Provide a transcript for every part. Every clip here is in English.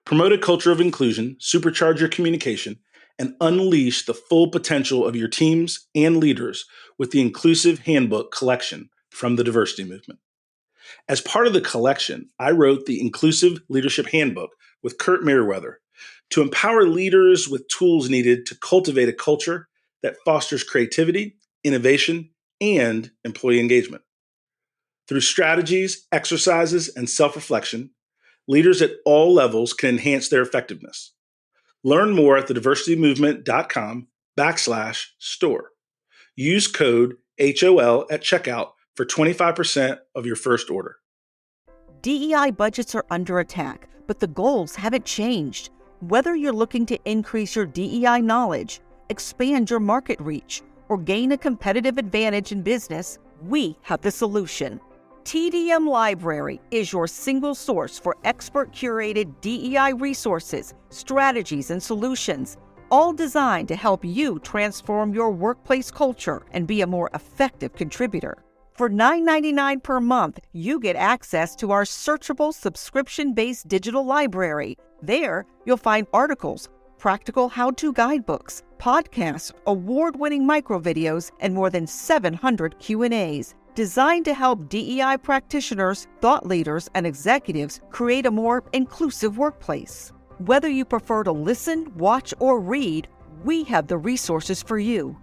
Promote a culture of inclusion, supercharge your communication, and unleash the full potential of your teams and leaders with the Inclusive Handbook collection from the Diversity Movement. As part of the collection, I wrote the Inclusive Leadership Handbook with Kurt Merriweather to empower leaders with tools needed to cultivate a culture that fosters creativity, innovation, and employee engagement. Through strategies, exercises, and self-reflection, leaders at all levels can enhance their effectiveness. Learn more at thediversitymovement.com/store. Use code HOL at checkout for 25% of your first order. DEI budgets are under attack, but the goals haven't changed. Whether you're looking to increase your DEI knowledge, expand your market reach, or gain a competitive advantage in business, we have the solution. TDM Library is your single source for expert-curated DEI resources, strategies, and solutions, all designed to help you transform your workplace culture and be a more effective contributor. For $9.99 per month, you get access to our searchable subscription-based digital library. There, you'll find articles, practical how-to guidebooks, podcasts, award-winning microvideos, and more than 700 Q&As. Designed to help DEI practitioners, thought leaders, and executives create a more inclusive workplace. Whether you prefer to listen, watch, or read, we have the resources for you.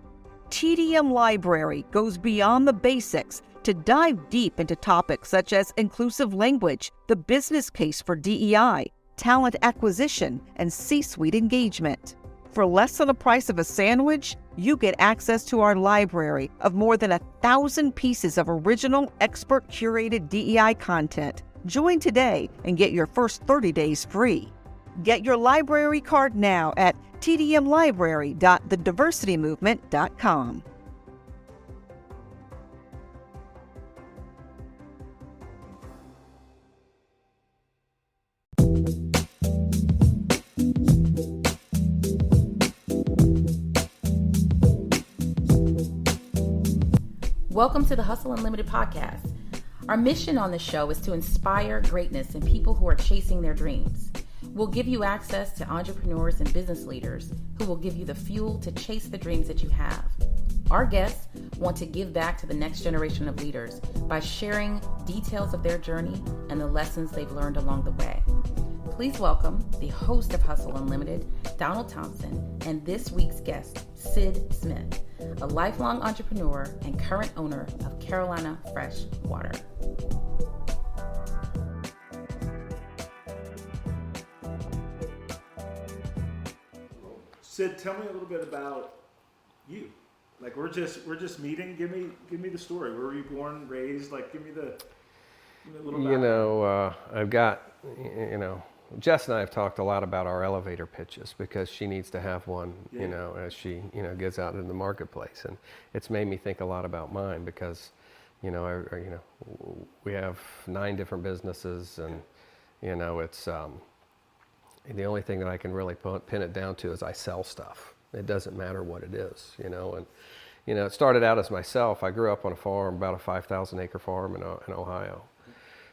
TDM Library goes beyond the basics to dive deep into topics such as inclusive language, the business case for DEI, talent acquisition, and C-suite engagement. For less than the price of a sandwich, you get access to our library of more than 1,000 pieces of original, expert-curated DEI content. Join today and get your first 30 days free. Get your library card now at tdmlibrary.thediversitymovement.com. Welcome to the Hustle Unlimited podcast. Our mission on this show is to inspire greatness in people who are chasing their dreams. We'll give you access to entrepreneurs and business leaders who will give you the fuel to chase the dreams that you have. Our guests want to give back to the next generation of leaders by sharing details of their journey and the lessons they've learned along the way. Please welcome the host of Hustle Unlimited, Donald Thompson, and this week's guest, Sid Smith, a lifelong entrepreneur and current owner of Carolina Fresh Water. Sid, tell me a little bit about you. Like we're just meeting. Give me the story. Where were you born, raised? Like give me a little background. I've got Jess and I have talked a lot about our elevator pitches because she needs to have one, as she, gets out in the marketplace. And it's made me think a lot about mine because, we have 9 different businesses and, it's, the only thing that I can really pin it down to is I sell stuff. It doesn't matter what it is, and, it started out as myself. I grew up on a farm, about a 5,000 acre farm in Ohio.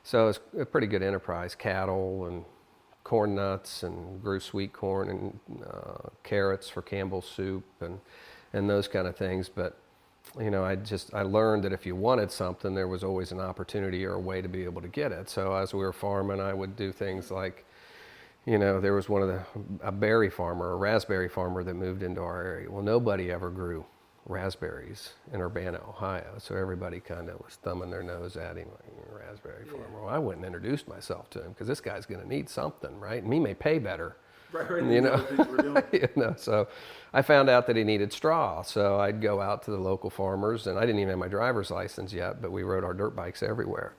So it's a pretty good enterprise, cattle and corn nuts, and grew sweet corn and carrots for Campbell's soup and those kind of things. But I learned that if you wanted something, there was always an opportunity or a way to be able to get it. So as we were farming, I would do things like, there was a berry farmer, a raspberry farmer that moved into our area. Well, nobody ever grew raspberries in Urbana, Ohio. So everybody kind of was thumbing their nose at him, like, raspberry farmer. Well, I wouldn't introduce myself to him because this guy's going to need something, right? And he may pay better. Right. So I found out that he needed straw. So I'd go out to the local farmers, and I didn't even have my driver's license yet, but we rode our dirt bikes everywhere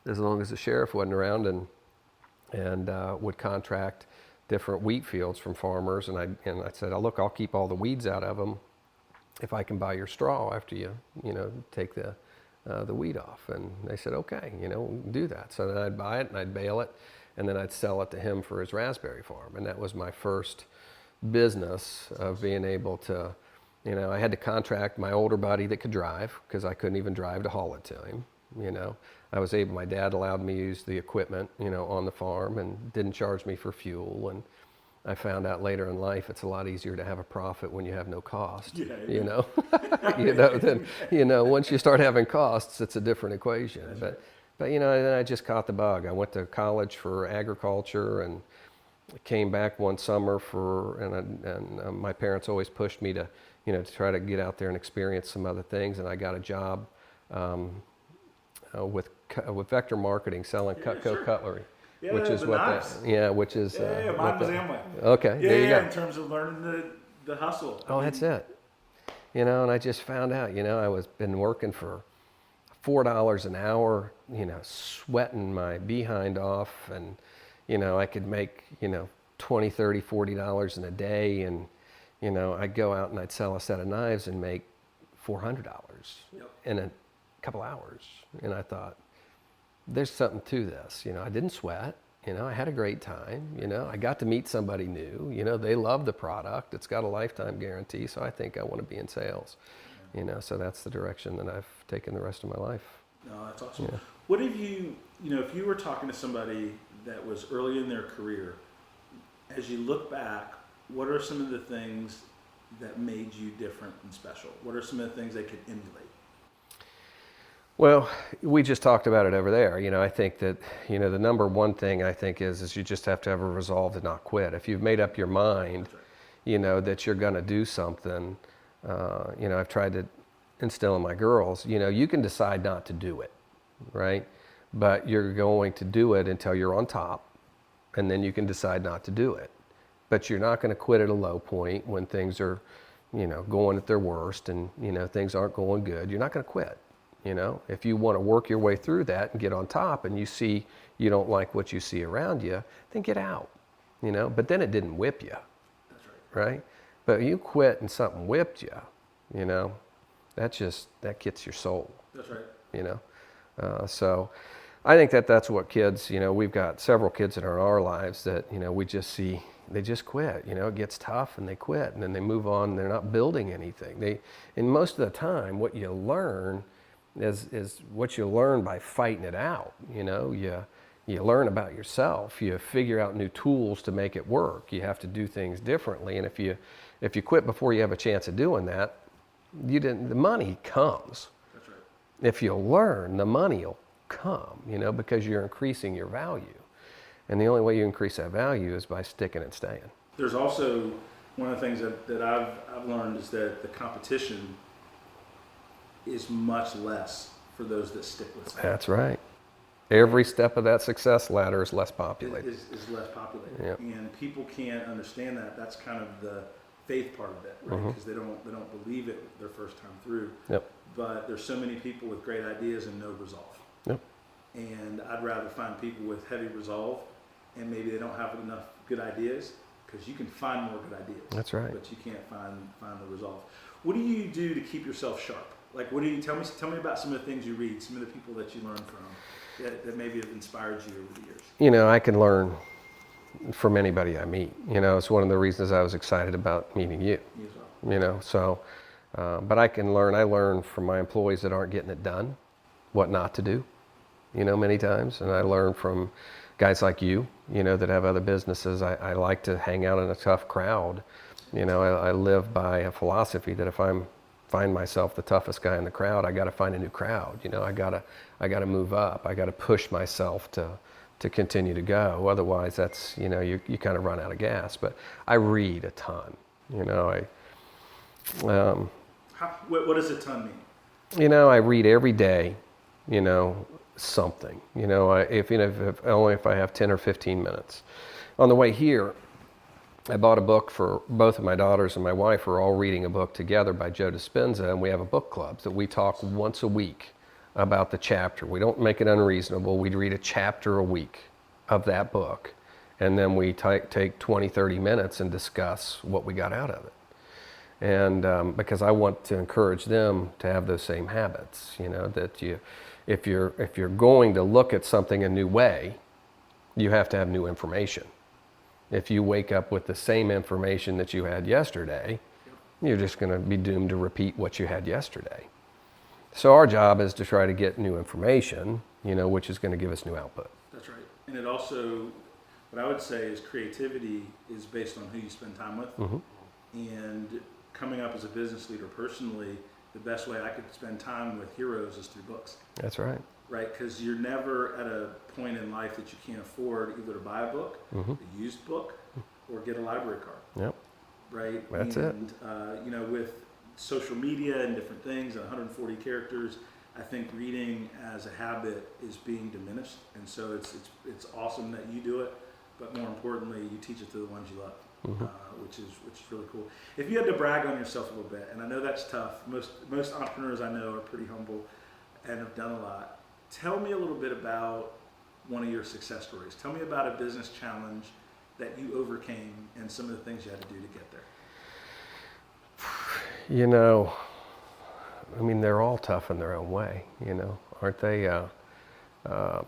as long as the sheriff wasn't around, and would contract different wheat fields from farmers. And I said, oh, look, I'll keep all the weeds out of them if I can buy your straw after you take the weed off. And they said, okay, do that. So then I'd buy it and I'd bale it, and then I'd sell it to him for his raspberry farm. And that was my first business of being able to, I had to contract my older buddy that could drive because I couldn't even drive to haul it to him. you know. My dad allowed me to use the equipment, you know, on the farm and didn't charge me for fuel. And I found out later in life it's a lot easier to have a profit when you have no cost, you know. Then, you know, once you start having costs, it's a different equation. But you know, then I just caught the bug. I went to college for agriculture and came back one summer and my parents always pushed me to, you know, to try to get out there and experience some other things. And I got a job with Vector Marketing selling Cutco cutlery. Yeah, which is what knives. which is mine was Amway. Okay, there you go. In terms of learning the hustle. Oh, that's it. You know, and I just found out, you know, been working for $4 an hour, you know, sweating my behind off, and you know, I could make, you know, $20, $30, $40 in a day, and you know, I'd go out and I'd sell a set of knives and make $400 in a couple hours. And I thought, there's something to this. You know, I didn't sweat. You know, I had a great time. You know, I got to meet somebody new. You know, they love the product. It's got a lifetime guarantee. So I think I want to be in sales. You know, so that's the direction that I've taken the rest of my life. No, that's awesome. Yeah. What have you know, if you were talking to somebody that was early in their career, as you look back, what are some of the things that made you different and special? What are some of the things they could emulate? Well, we just talked about it over there. You know, I think that, you know, the number one thing I think is you just have to have a resolve to not quit. If you've made up your mind, you know, that you're going to do something, you know, I've tried to instill in my girls, you know, you can decide not to do it, right? But you're going to do it until you're on top, and then you can decide not to do it. But you're not going to quit at a low point when things are, you know, going at their worst and, you know, things aren't going good. You're not going to quit. You know, if you want to work your way through that and get on top, and you see you don't like what you see around you, then get out, you know. But then it didn't whip you. That's right. Right? But you quit and something whipped you, you know, that gets your soul. That's right. You know, so I think that's what kids, you know, we've got several kids in our lives that, you know, we just see, they just quit. You know, it gets tough and they quit, and then they move on and they're not building anything. And most of the time what you learn is what you learn by fighting it out. You know, you learn about yourself. You figure out new tools to make it work. You have to do things differently. And if you quit before you have a chance of doing that, the money comes. That's right. If you learn, the money will come, you know, because you're increasing your value. And the only way you increase that value is by sticking and staying. There's also one of the things that I've learned is that the competition is much less for those that stick with something. That's right. Every step of that success ladder is less populated. Is less populated. Yep. And people can't understand that. That's kind of the faith part of it, right? Because they don't believe it their first time through. Yep. But there's so many people with great ideas and no resolve. Yep. And I'd rather find people with heavy resolve, and maybe they don't have enough good ideas, because you can find more good ideas. That's right. But you can't find the resolve. What do you do to keep yourself sharp? Like, what do you tell me about some of the things you read, some of the people that you learn from that maybe have inspired you over the years? You know, I can learn from anybody I meet. You know, it's one of the reasons I was excited about meeting you. Me as well. You know, so, but I learn from my employees that aren't getting it done, what not to do, you know, many times. And I learn from guys like you know, that have other businesses. I like to hang out in a tough crowd. You know, I live by a philosophy that if I'm find myself the toughest guy in the crowd, I got to find a new crowd. You know, I got to move up. I got to push myself to continue to go. Otherwise, that's, you know, you kind of run out of gas. But I read a ton. You know, What does a ton mean? You know, I read every day. You know, something. You know, if only if I have 10 or 15 minutes. On the way here, I bought a book for both of my daughters and my wife. We're all reading a book together by Joe Dispenza, and we have a book club that we talk once a week about the chapter. We don't make it unreasonable. We read a chapter a week of that book, and then we take 20, 30 minutes and discuss what we got out of it. And because I want to encourage them to have those same habits, you know, that if you're going to look at something a new way, you have to have new information. If you wake up with the same information that you had yesterday, you're just going to be doomed to repeat what you had yesterday. So our job is to try to get new information, which is going to give us new output. That's right. And it also, what I would say is creativity is based on who you spend time with. Mm-hmm. And coming up as a business leader personally, the best way I could spend time with heroes is through books. That's right. Right, because you're never at a point in life that you can't afford either to buy a book, Mm-hmm. a used book, or get a library card. Yep. Right? That's and, with social media and different things, 140 characters, I think reading as a habit is being diminished. And so it's awesome that you do it, but more importantly, you teach it to the ones you love, Mm-hmm. which is really cool. If you had to brag on yourself a little bit, and I know that's tough, most entrepreneurs I know are pretty humble and have done a lot. Tell me a little bit about one of your success stories. Tell me about a business challenge that you overcame and some of the things you had to do to get there. They're all tough in their own way, aren't they? I've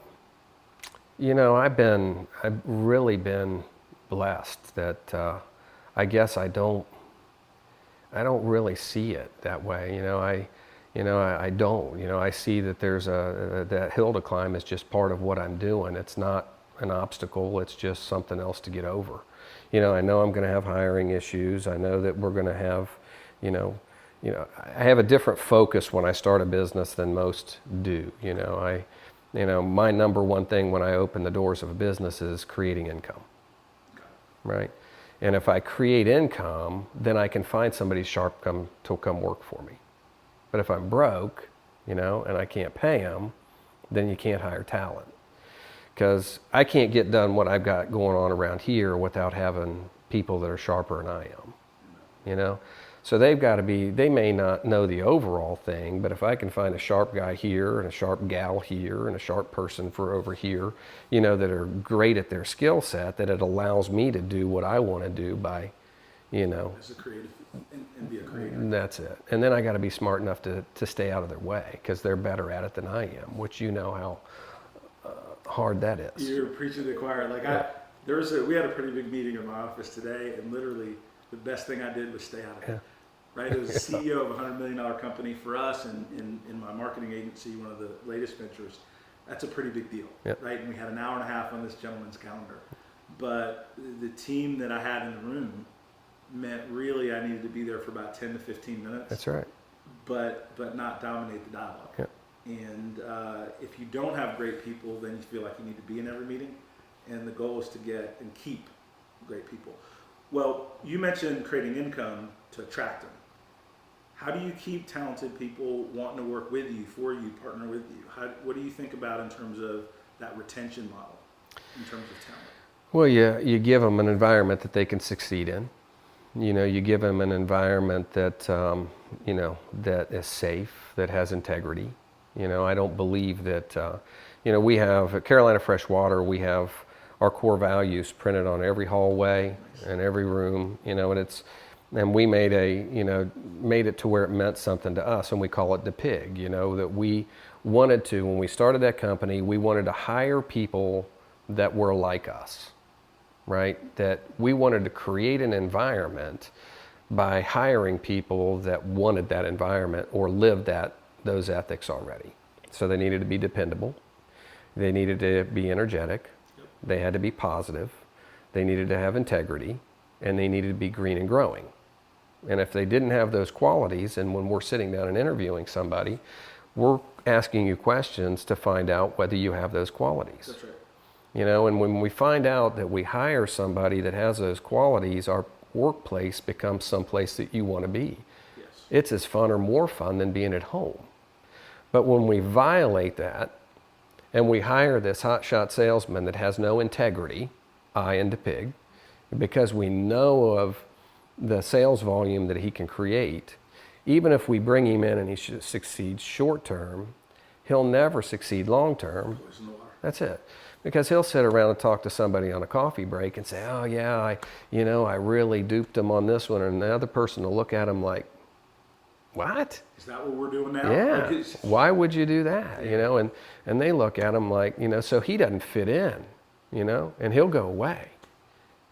really been blessed that I guess I don't really see it that way. I don't. I see that there's that hill to climb is just part of what I'm doing. It's not an obstacle. It's just something else to get over. I know I'm going to have hiring issues. I know that we're going to have, I have a different focus when I start a business than most do. My number one thing when I open the doors of a business is creating income, right? And if I create income, then I can find somebody sharp to come work for me. But if I'm broke, and I can't pay them, then you can't hire talent. Because I can't get done what I've got going on around here without having people that are sharper than I am, So they've got to be, they may not know the overall thing, but if I can find a sharp guy here and a sharp gal here and a sharp person for over here, that are great at their skill set, that it allows me to do what I want to do by, As a creative, and be a creator. That's it. And then I got to be smart enough to stay out of their way because they're better at it than I am, which how hard that is. You're preaching to the choir. We had a pretty big meeting in my office today, and literally the best thing I did was stay out of it. Right? It was the CEO of a $100 million company for us, and in my marketing agency, one of the latest ventures. That's a pretty big deal, right? And we had an hour and a half on this gentleman's calendar. But the team that I had in the room meant really I needed to be there for about 10 to 15 minutes. That's right. But not dominate the dialogue. Yep. And if you don't have great people, then you feel like you need to be in every meeting. And the goal is to get and keep great people. Well, you mentioned creating income to attract them. How do you keep talented people wanting to work with you, for you, partner with you? What do you think about in terms of that retention model, in terms of talent? Well, you give them an environment that they can succeed in. You give them an environment that, that is safe, that has integrity. I don't believe that, we have, at Carolina Freshwater, we have our core values printed on every hallway and every room, and we made it to where it meant something to us, and we call it the pig, that we wanted to, when we started that company, we wanted to hire people that were like us, right? That we wanted to create an environment by hiring people that wanted that environment or lived those ethics already. So they needed to be dependable. They needed to be energetic. They had to be positive. They needed to have integrity, and they needed to be green and growing. And if they didn't have those qualities, and when we're sitting down and interviewing somebody, we're asking you questions to find out whether you have those qualities. That's right. And when we find out that we hire somebody that has those qualities, our workplace becomes someplace that you want to be. Yes. It's as fun or more fun than being at home. But when we violate that, and we hire this hotshot salesman that has no integrity, I and the pig, because we know of the sales volume that he can create, even if we bring him in and he succeeds short term, he'll never succeed long term. That's it. Because he'll sit around and talk to somebody on a coffee break and say, oh yeah, I really duped him on this one. And the other person will look at him like, what? Is that what we're doing now? Yeah. Why would you do that? And they look at him like, so he doesn't fit in, and he'll go away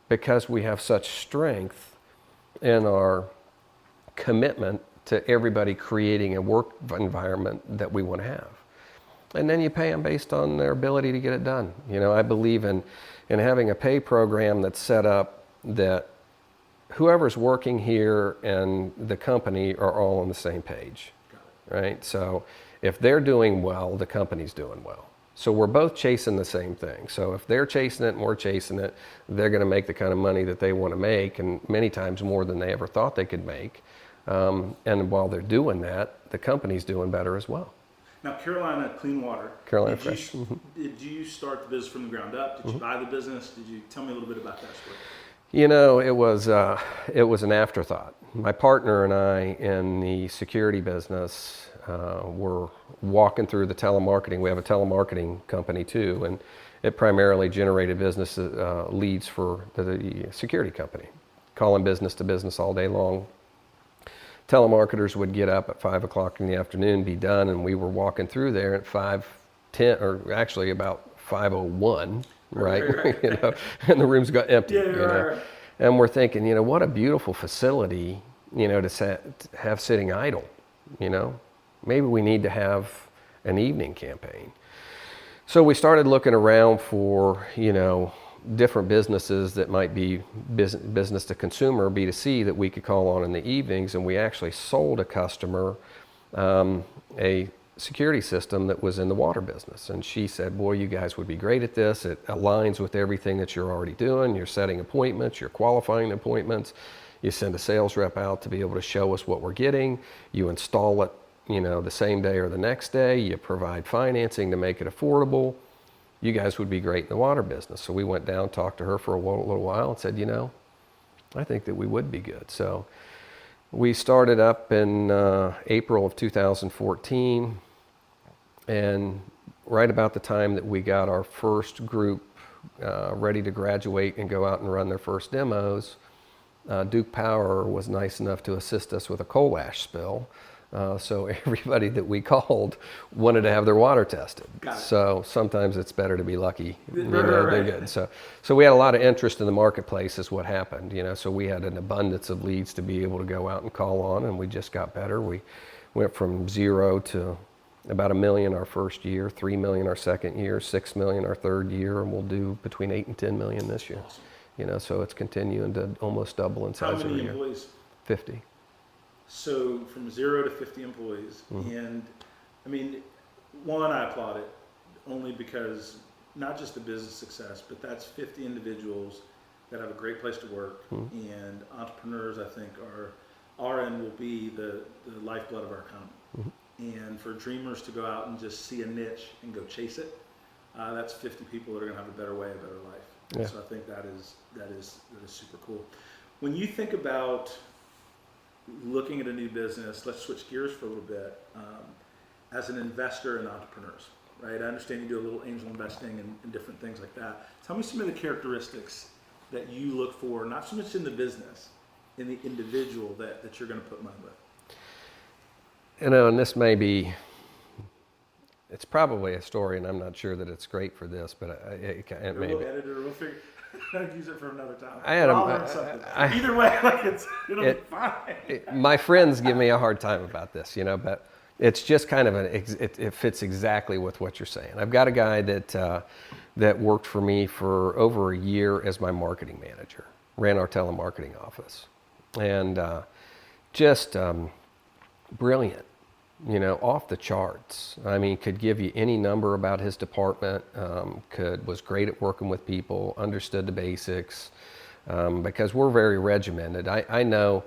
because we have such strength in our commitment to everybody creating a work environment that we want to have. And then you pay them based on their ability to get it done. You know, I believe in having a pay program that's set up that whoever's working here and the company are all on the same page, right? So if they're doing well, the company's doing well. So we're both chasing the same thing. So if they're chasing it and we're chasing it, they're going to make the kind of money that they want to make, and many times more than they ever thought they could make. And while they're doing that, the company's doing better as well. Now, Carolina Clean Water. Carolina Fresh. Did you start the business from the ground up? Did you buy the business? Did you tell me a little bit about that story? You know, it was an afterthought. My partner and I in the security business were walking through the telemarketing. We have a telemarketing company too, and it primarily generated business leads for the security company, calling business to business all day long. Telemarketers would get up at 5 o'clock in the afternoon, be done, and we were walking through there at 5:10, or actually about 5:01, right? You know, and the rooms got empty. Right. And we're thinking, you know, what a beautiful facility, you know, to have sitting idle. You know, maybe we need to have an evening campaign. So we started looking around for, you know, different businesses that might be business to consumer, B2C, that we could call on in the evenings, and we actually sold a customer a security system that was in the water business. And she said, boy, you guys would be great at this. It aligns with everything that you're already doing. You're setting appointments, you're qualifying appointments. You send a sales rep out to be able to show us what we're getting. You install it, you know, the same day or the next day. You provide financing to make it affordable. You guys would be great in the water business. So we went down, talked to her for a little while, and said, you know, I think that we would be good. So we started up in April of 2014, and right about the time that we got our first group ready to graduate and go out and run their first demos, Duke Power was nice enough to assist us with a coal ash spill. So everybody that we called wanted to have their water tested. So sometimes it's better to be lucky, you know, than good. So we had a lot of interest in the marketplace is what happened, you know, so we had an abundance of leads to be able to go out and call on, and we just got better. We went from 0 to about $1 million our first year, $3 million our second year, $6 million our third year, and we'll do between $8 and $10 million this year. Awesome. You know, so it's continuing to almost double in size every year. How many employees? 50. So from 0 to 50 employees. And I mean, one, I applaud it only because not just the business success, but that's 50 individuals that have a great place to work. And entrepreneurs, I think, are and will be the lifeblood of our economy. And for dreamers to go out and just see a niche and go chase it, that's 50 people that are going to have a better way, a better life. Yeah. So I think that is super cool. When you think about looking at a new business, let's switch gears for a little bit. As an investor and entrepreneurs, right? I understand you do a little angel investing and different things like that. Tell me some of the characteristics that you look for, not so much in the business, in the individual that you're going to put money with. You know, and this may be, it's probably a story, and I'm not sure that it's great for this, but it may be. We'll edit it, we'll figure. I'll use it for another time. Either way, like it'll be fine. My friends give me a hard time about this, you know, but it's just kind of it fits exactly with what you're saying. I've got a guy that worked for me for over a year as my marketing manager, ran our telemarketing office, and just brilliant. You know, off the charts. I mean, could give you any number about his department, was great at working with people, understood the basics, because we're very regimented. I know,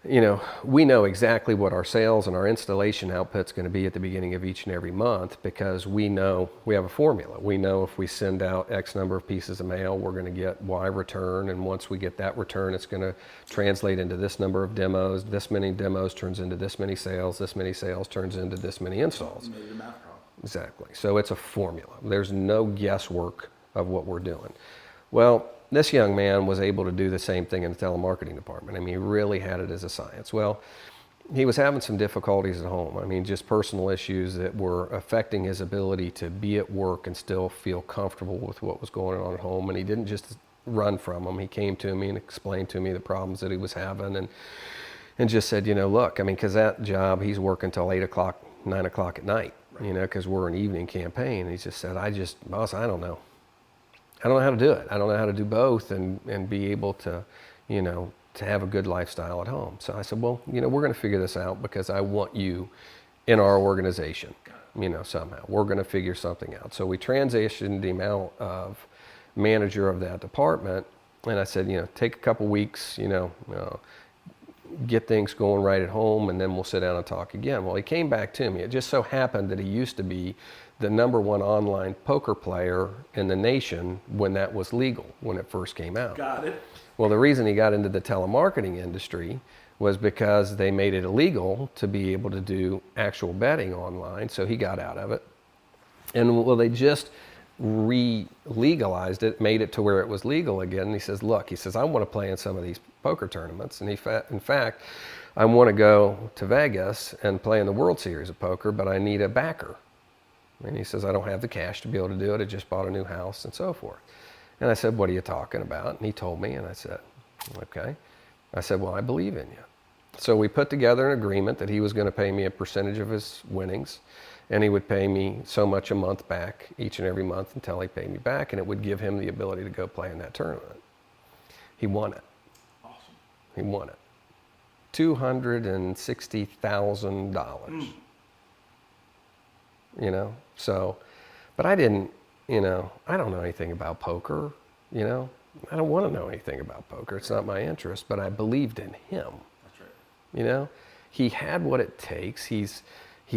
you know, we know exactly what our sales and our installation output's going to be at the beginning of each and every month, because we know we have a formula. We know if we send out X number of pieces of mail, we're going to get Y return, and once we get that return, it's going to translate into this number of demos. This many demos turns into this many sales turns into this many installs. You made it a math problem. Exactly. So it's a formula. There's no guesswork of what we're doing. Well, this young man was able to do the same thing in the telemarketing department. I mean, he really had it as a science. Well, he was having some difficulties at home. I mean, just personal issues that were affecting his ability to be at work and still feel comfortable with what was going on at home. And he didn't just run from them. He came to me and explained to me the problems that he was having. And and just said, look, I mean, because that job, he's working till 8 o'clock, 9 o'clock at night, because we're an evening campaign. And he just said, boss, I don't know. I don't know how to do it. I don't know how to do both and be able to, to have a good lifestyle at home. So I said, well, we're going to figure this out because I want you in our organization, somehow. We're going to figure something out. So we transitioned him out of manager of that department. And I said, take a couple weeks, get things going right at home, and then we'll sit down and talk again. Well, he came back to me. It just so happened that he used to be the #1 online poker player in the nation when that was legal, when it first came out. Got it. Well, the reason he got into the telemarketing industry was because they made it illegal to be able to do actual betting online, so he got out of it. And well, they just legalized it, made it to where it was legal again. And he says, look, I want to play in some of these poker tournaments. And in fact, I want to go to Vegas and play in the World Series of Poker, but I need a backer. And he says, I don't have the cash to be able to do it. I just bought a new house and so forth. And I said, what are you talking about? And he told me, and I said, okay. I said, well, I believe in you. So we put together an agreement that he was going to pay me a percentage of his winnings, and he would pay me so much a month back each and every month until he paid me back, and it would give him the ability to go play in that tournament. He won it. Awesome. He won it. $260,000. So, but I didn't, I don't know anything about poker, I don't want to know anything about poker. It's not my interest, but I believed in him. That's right. He had what it takes. He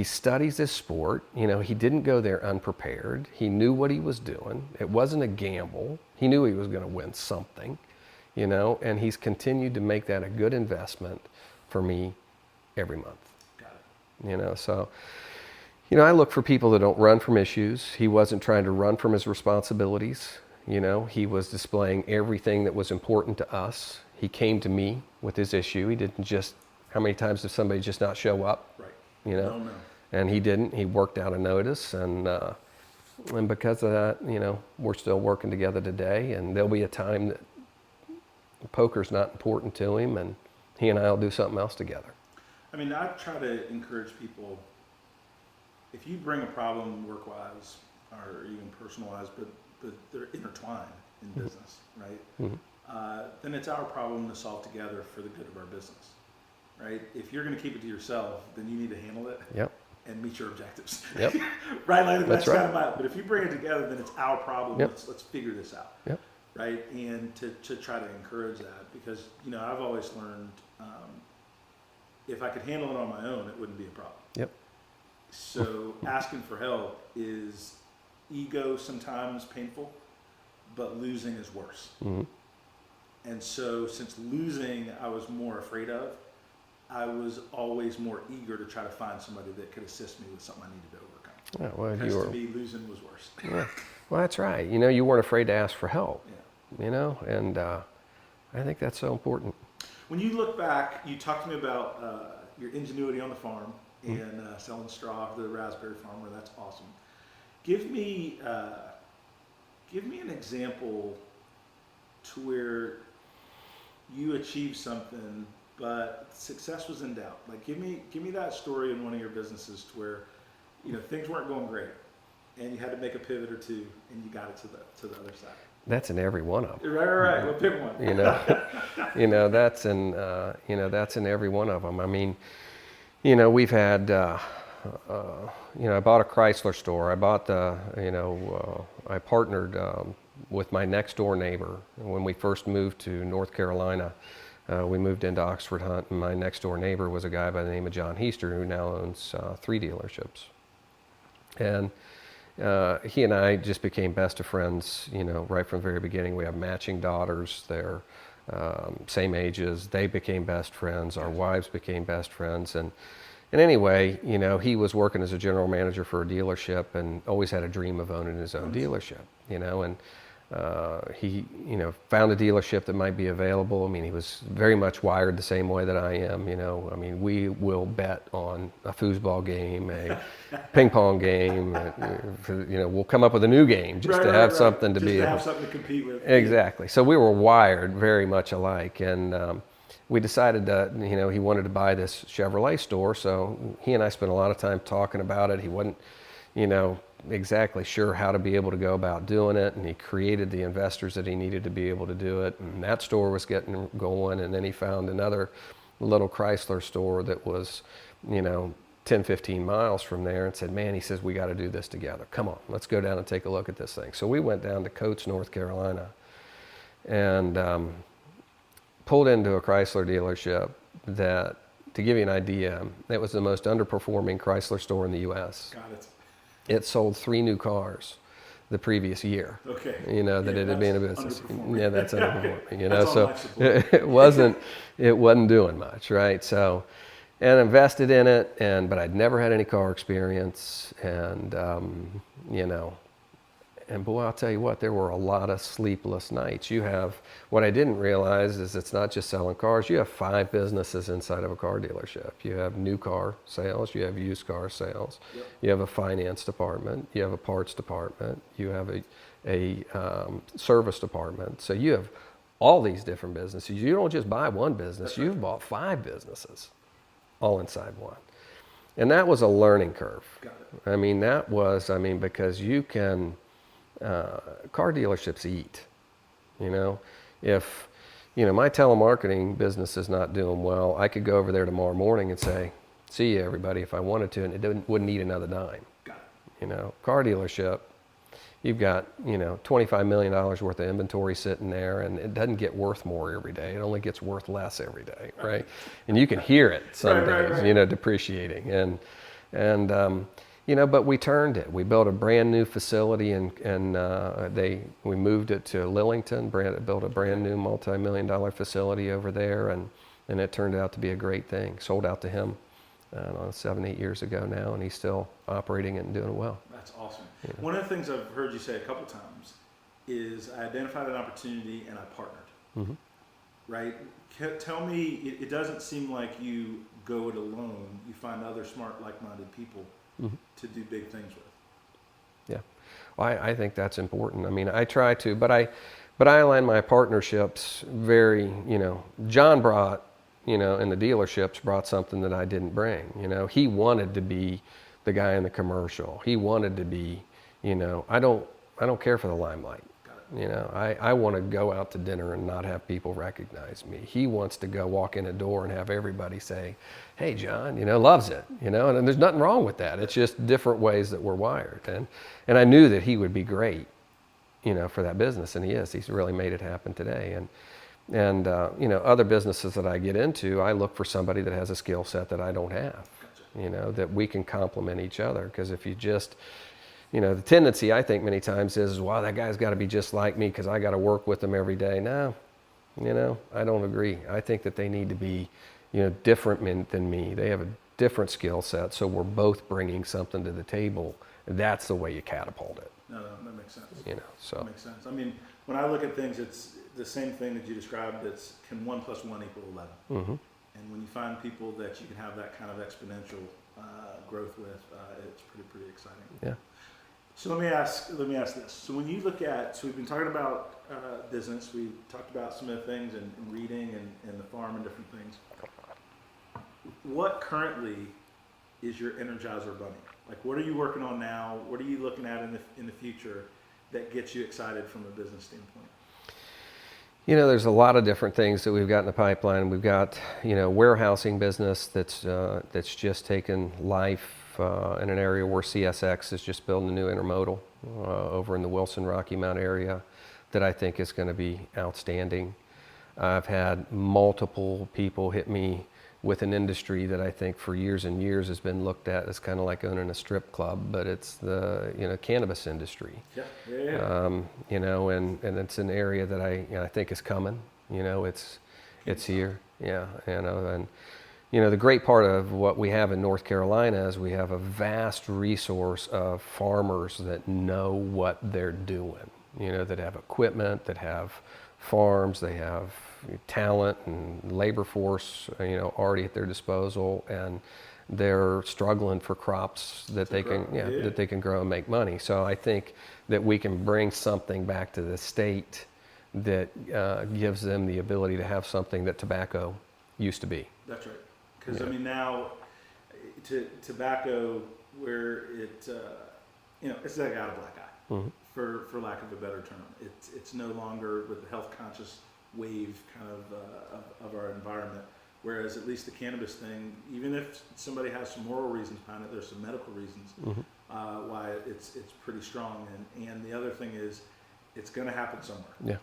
studies this sport. He didn't go there unprepared. He knew what he was doing. It wasn't a gamble. He knew he was going to win something, and he's continued to make that a good investment for me every month. Got it. So, I look for people that don't run from issues. He wasn't trying to run from his responsibilities. He was displaying everything that was important to us. He came to me with his issue. He didn't just, how many times did somebody just not show up? Right. No. And he didn't. He worked out a notice, and because of that, we're still working together today. And there'll be a time that poker's not important to him, and he and I will do something else together. I mean, I try to encourage people, if you bring a problem work-wise or even personal-wise, but they're intertwined in business, right? Mm-hmm. Then it's our problem to solve together for the good of our business, right? If you're going to keep it to yourself, then you need to handle it. Yep. And meet your objectives. Yep. Right? Like, that's right. kind of my, but if you bring it together, then it's our problem. Yep. Let's figure this out. Yep. Right? And to try to encourage that, because, I've always learned if I could handle it on my own, it wouldn't be a problem. Yep. So asking for help is ego sometimes painful, but losing is worse. Mm-hmm. And so since losing I was more afraid of, I was always more eager to try to find somebody that could assist me with something I needed to overcome. Yeah, well, because to me, losing was worse. Yeah. Well, that's right. You weren't afraid to ask for help. Yeah. And I think that's so important. When you look back, you talked to me about your ingenuity on the farm and selling straw to the raspberry farmer. That's awesome. Give me an example to where you achieved something, but success was in doubt. Like, give me that story in one of your businesses to where, things weren't going great, and you had to make a pivot or two, and you got it to the other side. That's in every one of them. Right. Well, pick one. That's in every one of them. I mean, we've had, I bought a Chrysler store. I bought I partnered with my next door neighbor. When we first moved to North Carolina, we moved into Oxford Hunt, and my next door neighbor was a guy by the name of John Heaster, who now owns 3 dealerships. And he and I just became best of friends, right from the very beginning. We have matching daughters. They're same ages. They became best friends. Our wives became best friends. And anyway, he was working as a general manager for a dealership and always had a dream of owning his own dealership, and he, found a dealership that might be available. I mean, he was very much wired the same way that I am, I mean, we will bet on a foosball game, a ping pong game, we'll come up with a new game just to have something to just be to have something to compete with. Exactly. So we were wired very much alike. And we decided that, he wanted to buy this Chevrolet store. So he and I spent a lot of time talking about it. He wasn't, exactly sure how to be able to go about doing it. And he created the investors that he needed to be able to do it. And that store was getting going. And then he found another little Chrysler store that was, 10, 15 miles from there, and said, man, he says, we got to do this together. Come on, let's go down and take a look at this thing. So we went down to Coates, North Carolina, and pulled into a Chrysler dealership that, to give you an idea, that was the most underperforming Chrysler store in the U.S. Got it. It sold 3 new cars the previous year. Okay. That it had been in business. Yeah, that's underperforming. That's so it wasn't doing much, right? So, and invested in it, but I'd never had any car experience, and and boy, I'll tell you what, there were a lot of sleepless nights. What I didn't realize is it's not just selling cars. You have 5 businesses inside of a car dealership. You have new car sales, you have used car sales, yep. You have a finance department, you have a parts department, you have a service department. So you have all these different businesses. You don't just buy one business, that's you've right. bought 5 businesses, all inside one. And that was a learning curve. Got it. Because you can, car dealerships eat. If my telemarketing business is not doing well, I could go over there tomorrow morning and say, see you everybody, if I wanted to, and it wouldn't need another dime. Got it. Car dealership, you've got $25 million worth of inventory sitting there, and it doesn't get worth more every day. It only gets worth less every day, right? And you can hear it some days, depreciating. But we turned it. We built a brand new facility, and we moved it to Lillington. Built a brand new multi-million-dollar facility over there, and it turned out to be a great thing. Sold out to him 7-8 years ago now, and he's still operating it and doing well. That's awesome. Yeah. One of the things I've heard you say a couple times is I identified an opportunity and I partnered. Mm-hmm. Right? Tell me, it doesn't seem like you go it alone. You find other smart, like-minded people mm-hmm. to do big things with. Yeah, well, I think that's important. I try to, but I align my partnerships very. John brought, in the dealerships brought something that I didn't bring. He wanted to be the guy in the commercial. He wanted to be, I don't care for the limelight. I want to go out to dinner and not have people recognize me. He wants to go walk in a door and have everybody say, hey, John, loves it, and there's nothing wrong with that. It's just different ways that we're wired. And I knew that he would be great, for that business, and he is. He's really made it happen today. And other businesses that I get into, I look for somebody that has a skill set that I don't have, that we can complement each other. Because if you just, the tendency I think many times is, wow, that guy's got to be just like me because I got to work with them every day. No, I don't agree. I think that they need to be, different than me. They have a different skill set, so we're both bringing something to the table. That's the way you catapult it. No, that makes sense. So that makes sense. When I look at things, it's the same thing that you described. It's can 1 + 1 = 11. Mm-hmm. And when you find people that you can have that kind of exponential growth with, it's pretty exciting. Yeah. So let me ask this. So when you look at, we've been talking about business. We talked about some of the things and reading and the farm and different things. What currently is your Energizer Bunny? Like, what are you working on now? What are you looking at in the future that gets you excited from a business standpoint? There's a lot of different things that we've got in the pipeline. We've got, warehousing business that's just taken life in an area where CSX is just building a new intermodal over in the Wilson Rocky Mount area that I think is going to be outstanding. I've had multiple people hit me with an industry that I think for years and years has been looked at as kind of like owning a strip club, but it's the cannabis industry. Yeah. And it's an area that I think is coming. It's here. Yeah. And the great part of what we have in North Carolina is we have a vast resource of farmers that know what they're doing. That have equipment, that have farms, they have talent and labor force, already at their disposal, and they're struggling for crops that they can grow and make money. So I think that we can bring something back to the state that gives them the ability to have something that tobacco used to be. That's right. Because I mean now, tobacco, where it, it's like out of black eye, for lack of a better term. It's no longer with the health conscious wave kind of our environment. Whereas at least the cannabis thing, even if somebody has some moral reasons behind it, there's some medical reasons why it's pretty strong. And the other thing is, it's going to happen somewhere. Yeah.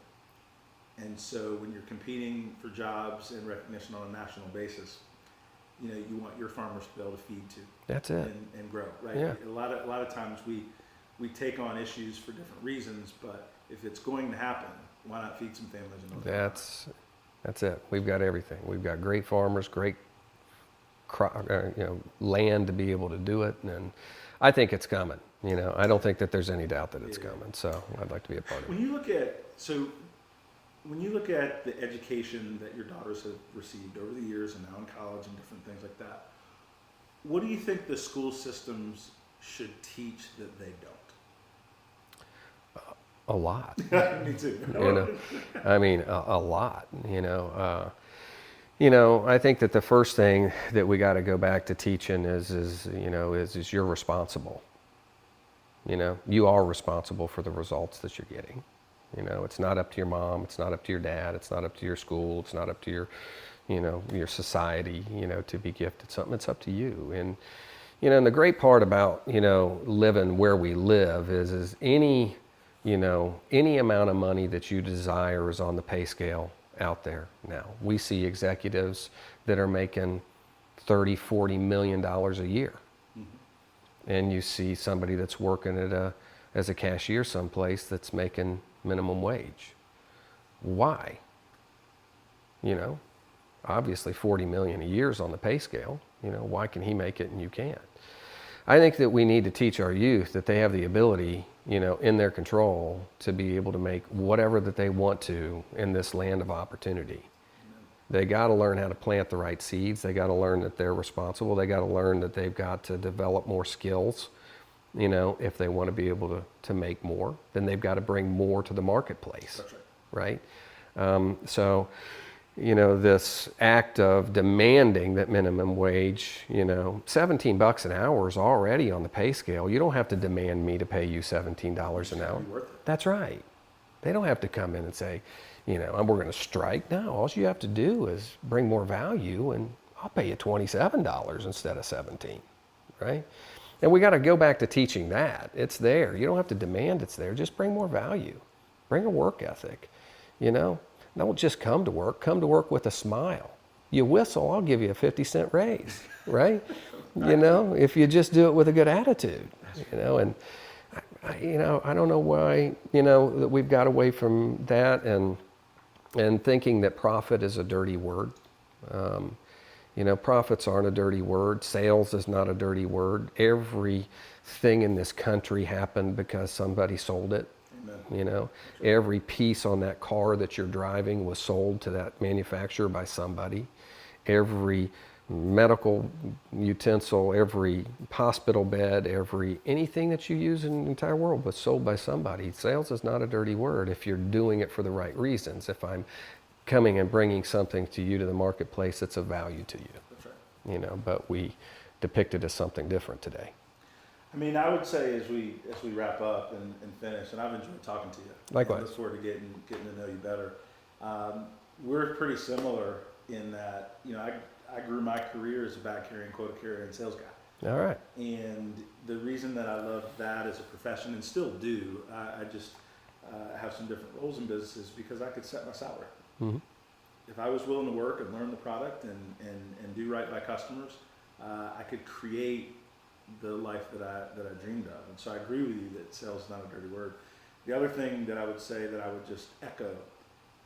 And so when you're competing for jobs and recognition on a national basis, you want your farmers to be able to feed too. That's it. And grow, right? Yeah. A lot of times we take on issues for different reasons, but if it's going to happen, why not feed some families? That's it. We've got everything. We've got great farmers, great land to be able to do it, and I think it's coming. I don't think that there's any doubt that it's coming. So I'd like to be a part of it. When you look at the education that your daughters have received over the years and now in college and different things like that, what do you think the school systems should teach that they don't? A lot. Me too. I mean, a lot. I think that the first thing that we got to go back to teaching is you're responsible. You are responsible for the results that you're getting. It's not up to your mom, it's not up to your dad, it's not up to your school, it's not up to your, your society, to be gifted something. It's up to you. And, and the great part about, living where we live is any amount of money that you desire is on the pay scale out there now. We see executives that are making $30-40 million a year. And you see somebody that's working as a cashier someplace that's making minimum wage. Why? Obviously 40 million a year is on the pay scale. Why can he make it and you can't? I think that we need to teach our youth that they have the ability, in their control to be able to make whatever that they want to in this land of opportunity. They got to learn how to plant the right seeds. They got to learn that they're responsible. They got to learn that they've got to develop more skills. If they want to be able to make more, then they've got to bring more to the marketplace. That's right. Right? This act of demanding that minimum wage, $17 an hour is already on the pay scale. You don't have to demand me to pay you $17 an hour. That's right. They don't have to come in and say, we're going to strike. No, all you have to do is bring more value and I'll pay you $27 instead of $17, right? And we got to go back to teaching that. It's there. You don't have to demand it's there. Just bring more value. Bring a work ethic. Don't just come to work. Come to work with a smile. You whistle, I'll give you a 50-cent raise, right? If you just do it with a good attitude, and I don't know why, that we've got away from that and thinking that profit is a dirty word. Profits aren't a dirty word. Sales is not a dirty word. Everything in this country happened because somebody sold it. Amen. Every piece on that car that you're driving was sold to that manufacturer by somebody. Every medical utensil, every hospital bed, anything that you use in the entire world was sold by somebody. Sales is not a dirty word if you're doing it for the right reasons. If I'm coming and bringing something to you to the marketplace that's of value to you. That's right. But we depict it as something different today. I mean, I would say as we wrap up and finish, and I've enjoyed talking to you. Likewise. I look forward to getting to know you better. We're pretty similar in that, I grew my career as a bag carrying, quota carrier, and sales guy. All right. And the reason that I love that as a profession, and still do, I just have some different roles in businesses because I could set my salary. Mm-hmm. If I was willing to work and learn the product and do right by customers, I could create the life that I dreamed of. And so I agree with you that sales is not a dirty word. The other thing that I would say that I would just echo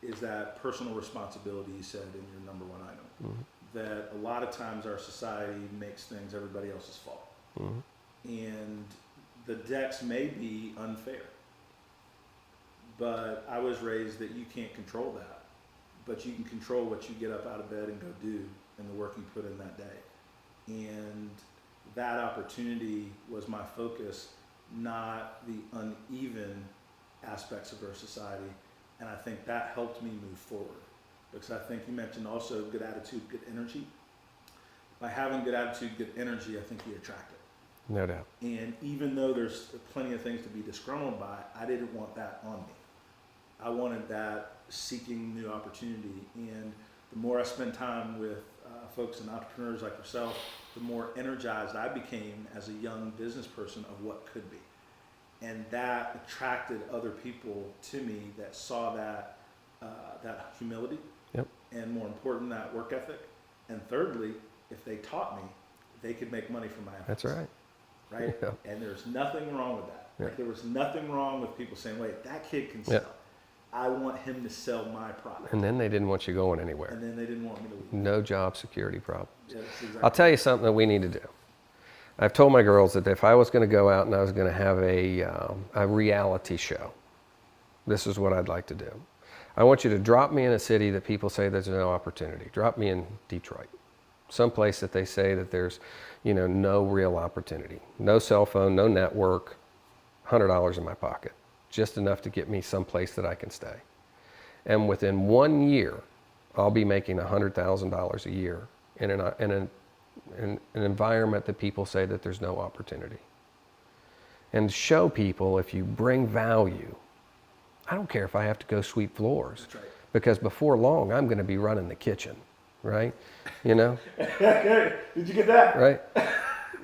is that personal responsibility you said in your number one item. Mm-hmm. That a lot of times our society makes things everybody else's fault. Mm-hmm. And the decks may be unfair. But I was raised that you can't control that. But you can control what you get up out of bed and go do and the work you put in that day. And that opportunity was my focus, not the uneven aspects of our society, And I think that helped me move forward. Because I think you mentioned also good attitude, good energy. By having good attitude, good energy, I think you attract it. No doubt. And even though there's plenty of things to be disgruntled by, I didn't want that on me. I wanted that seeking new opportunity. And the more I spend time with folks and entrepreneurs like yourself, the more energized I became as a young business person of what could be. And that attracted other people to me that saw that humility, yep. and more important, that work ethic. And thirdly, if they taught me, they could make money from my efforts. That's right. Right? Yeah. And there's nothing wrong with that. Yeah. Like, there was nothing wrong with people saying, wait, that kid can sell. Yeah. I want him to sell my product. And then they didn't want you going anywhere. And then they didn't want me to leave. No job security problems. Yes, exactly. I'll tell you something that we need to do. I've told my girls that if I was going to go out and I was going to have a reality show, this is what I'd like to do. I want you to drop me in a city that people say there's no opportunity. Drop me in Detroit, someplace that they say that there's, no real opportunity, no cell phone, no network, $100 in my pocket, just enough to get me someplace that I can stay. And within 1 year, I'll be making $100,000 a year in an environment that people say that there's no opportunity. And show people, if you bring value, I don't care if I have to go sweep floors. That's right. Because before long, I'm going to be running the kitchen, right? Did you get that? Right?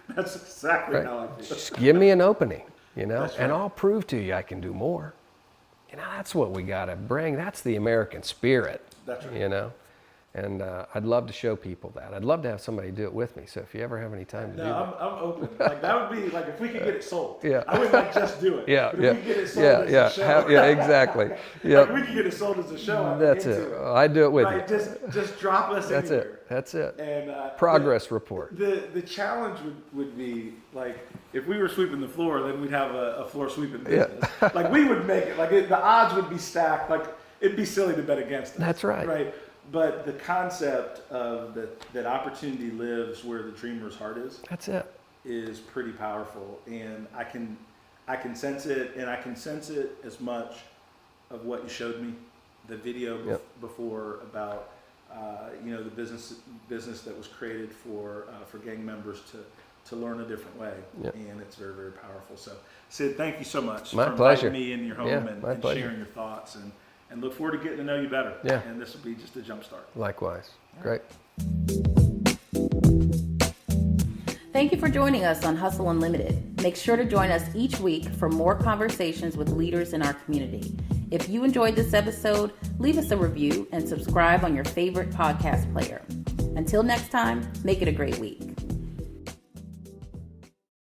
That's exactly Right. how I feel. Just give me an opening, That's and right. I'll prove to you I can do more. That's what we got to bring. That's the American spirit. That's right. And I'd love to show people that. I'd love to have somebody do it with me. So if you ever have any time to do that. I'm open. Like, that would be like if we could get it sold. Yeah. I wouldn't just do it. Yeah, But yeah. if we could get it sold as a show. Yeah, exactly. Yeah. Like, we could get it sold as a show. I'd be That's into it. I'd do it with Right, you. just drop us That's anywhere. it. That's it. And Progress report. The challenge would be, like, if we were sweeping the floor, then we'd have a floor sweeping Yeah. business. Like, we would make it. Like, the odds would be stacked. Like, it'd be silly to bet against us. That's right. Right. But the concept of that opportunity lives where the dreamer's heart That's it. is pretty powerful, and I can sense it, and I can sense it as much of what you showed me, the video Yep. before about the business that was created for gang members to learn a different way, Yep. and it's very, very powerful. So, Sid, thank you so much My for pleasure. inviting me in your home Yeah, and my pleasure. sharing your thoughts, and look forward to getting to know you better. Yeah. And this will be just a jump start. Likewise. Great. Thank you for joining us on Hustle Unlimited. Make sure to join us each week for more conversations with leaders in our community. If you enjoyed this episode, leave us a review and subscribe on your favorite podcast player. Until next time, make it a great week.